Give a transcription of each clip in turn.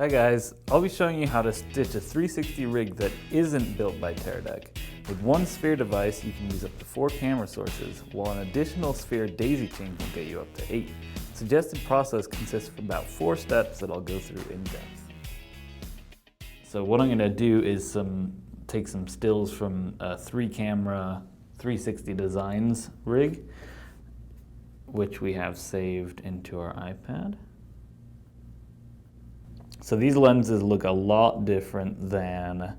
Hi guys, I'll be showing you how to stitch a 360 rig that isn't built by Teradek. With one sphere device, you can use up to 4 camera sources, while an additional sphere daisy chain can get you up to 8. The suggested process consists of about 4 steps that I'll go through in depth. So what I'm going to do is take some stills from a 3-camera 360 Designs rig, which we have saved into our iPad. So these lenses look a lot different than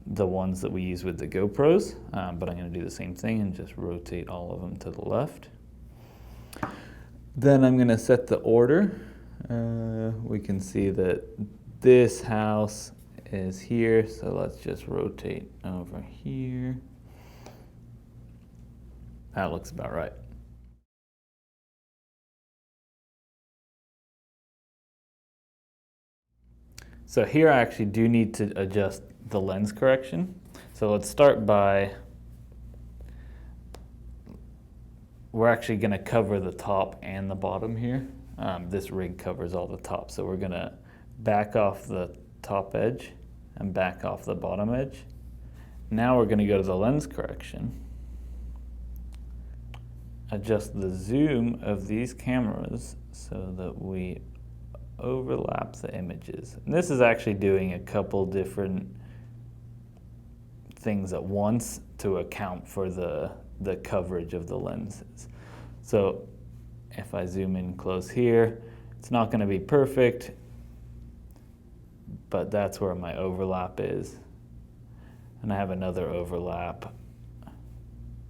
the ones that we use with the GoPros, but I'm going to do the same thing and just rotate all of them to the left. Then I'm going to set the order. We can see that this house is here, so let's just rotate over here. That looks about right. So here I actually do need to adjust the lens correction. So let's start by, we're actually going to cover the top and the bottom here. This rig covers all the top, so we're going to back off the top edge and back off the bottom edge. Now we're going to go to the lens correction, adjust the zoom of these cameras so that we overlap the images. And this is actually doing a couple different things at once to account for the coverage of the lenses. So if I zoom in close here, it's not going to be perfect, but that's where my overlap is. And I have another overlap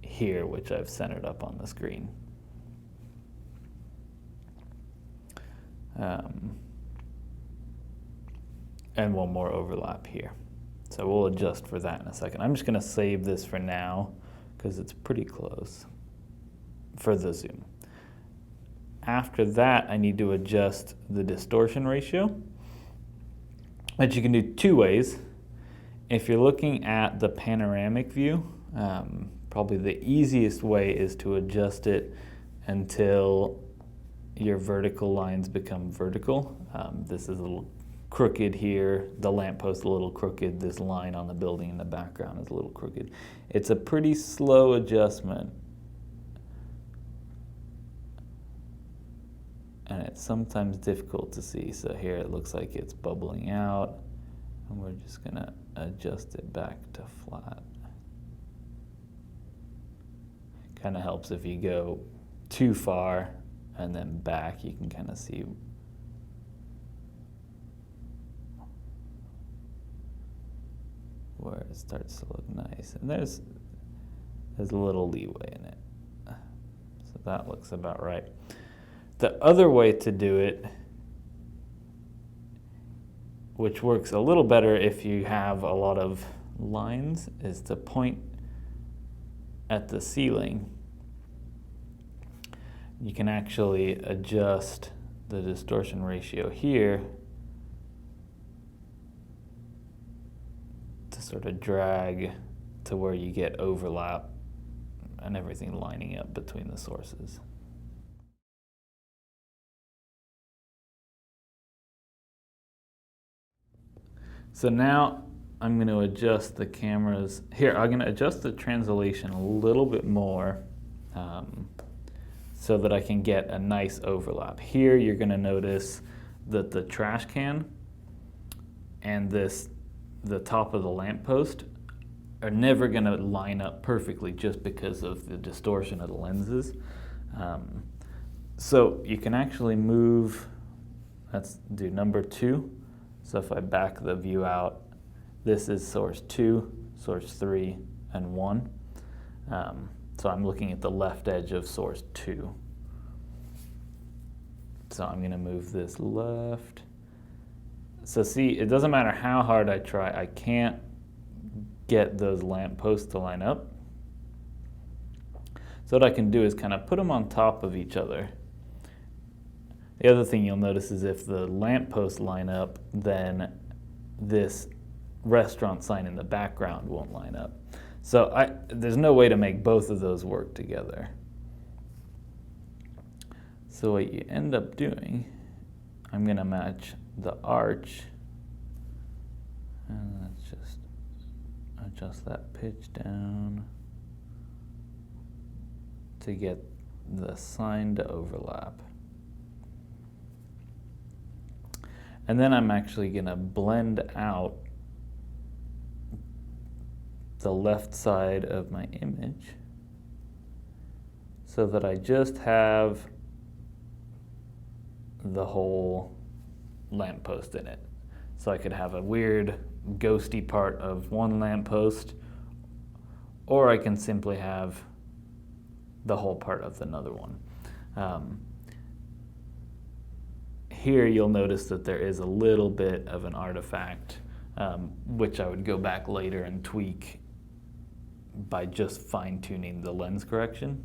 here, which I've centered up on the screen. And one more overlap here. So we'll adjust for that in a second. I'm just going to save this for now because it's pretty close for the zoom. After that, I need to adjust the distortion ratio, which you can do 2 ways. If you're looking at the panoramic view, probably the easiest way is to adjust it until your vertical lines become vertical. This is a little crooked here, the lamppost a little crooked, this line on the building in the background is a little crooked. It's a pretty slow adjustment, and it's sometimes difficult to see. So here it looks like it's bubbling out, and we're just going to adjust it back to flat. Kind of helps if you go too far and then back, you can kind of see where it starts to look nice. And there's a little leeway in it. So that looks about right. The other way to do it, which works a little better if you have a lot of lines, is to point at the ceiling. You can actually adjust the distortion ratio here to sort of drag to where you get overlap and everything lining up between the sources. So now I'm going to adjust the cameras. Here, I'm going to adjust the translation a little bit more so that I can get a nice overlap. Here you're going to notice that the trash can and the top of the lamppost are never going to line up perfectly just because of the distortion of the lenses. So you can actually move, let's do number 2. So if I back the view out, this is source 2, source 3, and 1. So I'm looking at the left edge of source 2. So I'm going to move this left. So see, it doesn't matter how hard I try, I can't get those lampposts to line up. So what I can do is kind of put them on top of each other. The other thing you'll notice is if the lampposts line up, then this restaurant sign in the background won't line up. So there's no way to make both of those work together. So what you end up doing, I'm going to match the arch And let's just adjust that pitch down to get the sign to overlap. And then I'm actually going to blend out the left side of my image so that I just have the whole lamppost in it. So I could have a weird ghosty part of one lamppost, or I can simply have the whole part of another one. Here you'll notice that there is a little bit of an artifact, which I would go back later and tweak by just fine-tuning the lens correction,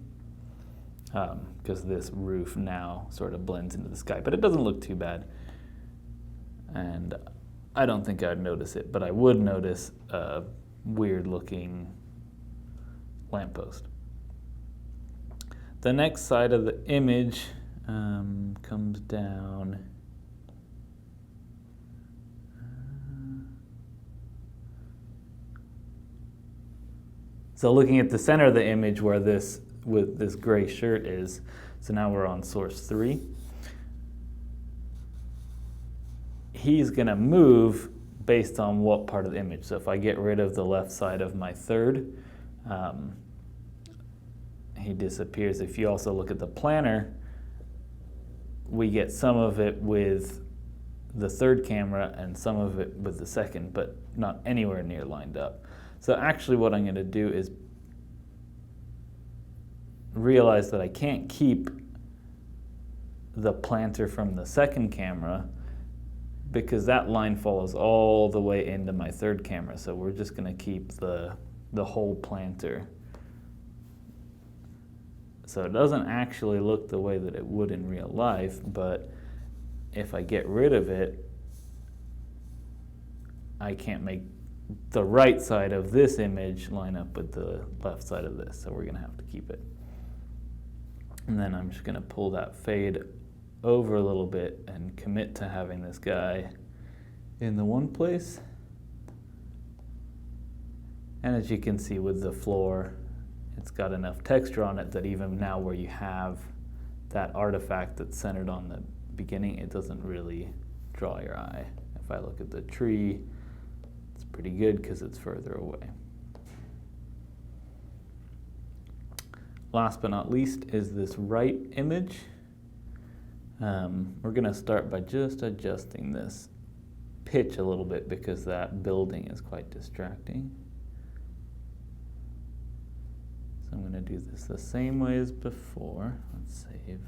because this roof now sort of blends into the sky, but it doesn't look too bad. And I don't think I'd notice it, but I would notice a weird-looking lamppost. The next side of the image comes down. So looking at the center of the image where this with this gray shirt is, so now we're on source 3. He's gonna move based on what part of the image. So if I get rid of the left side of my third, he disappears. If you also look at the planner, we get some of it with the third camera and some of it with the second, but not anywhere near lined up. So actually what I'm going to do is realize that I can't keep the planter from the second camera because that line follows all the way into my third camera. So we're just going to keep the whole planter. So it doesn't actually look the way that it would in real life, but if I get rid of it, I can't make the right side of this image line up with the left side of this, so we're gonna have to keep it. And then I'm just gonna pull that fade over a little bit and commit to having this guy in the one place. And as you can see with the floor, it's got enough texture on it that even now where you have that artifact that's centered on the beginning, it doesn't really draw your eye. If I look at the tree, it's pretty good because it's further away. Last but not least is this right image. We're going to start by just adjusting this pitch a little bit because that building is quite distracting. So I'm going to do this the same way as before. Let's save.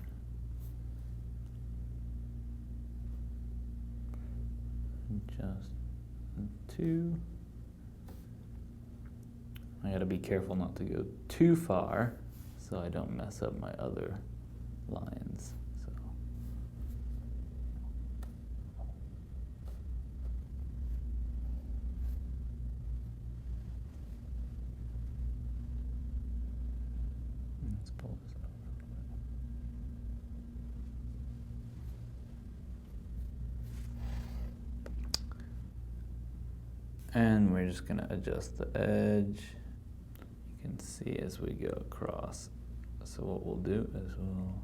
Adjust 2. I got to be careful not to go too far so I don't mess up my other lines. So. Let's pull this over a little bit. And we're just going to adjust the edge. You can see as we go across. So what we'll do is we'll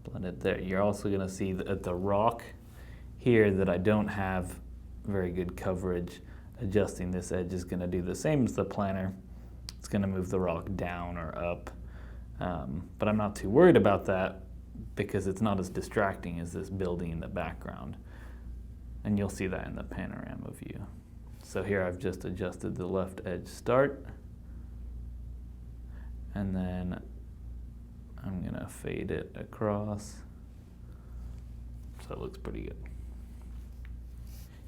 blend it there. You're also going to see at the rock here that I don't have very good coverage. Adjusting this edge is going to do the same as the planner. It's going to move the rock down or up. But I'm not too worried about that because it's not as distracting as this building in the background. And you'll see that in the panorama view. So here I've just adjusted the left edge start. And then I'm going to fade it across. So it looks pretty good.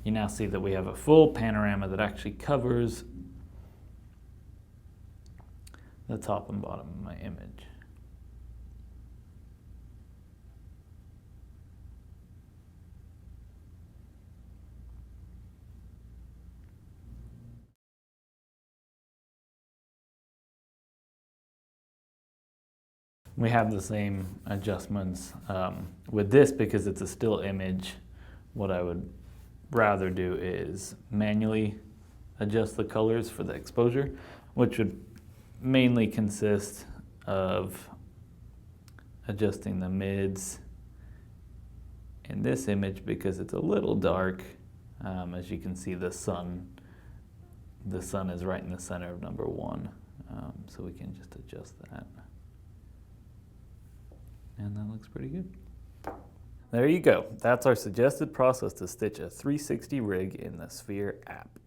You now see that we have a full panorama that actually covers the top and bottom of my image. We have the same adjustments with this because it's a still image. What I would rather do is manually adjust the colors for the exposure, which would mainly consist of adjusting the mids in this image because it's a little dark. As you can see, the sun is right in the center of number 1. So we can just adjust that. And that looks pretty good. There you go. That's our suggested process to stitch a 360 rig in the Sphere app.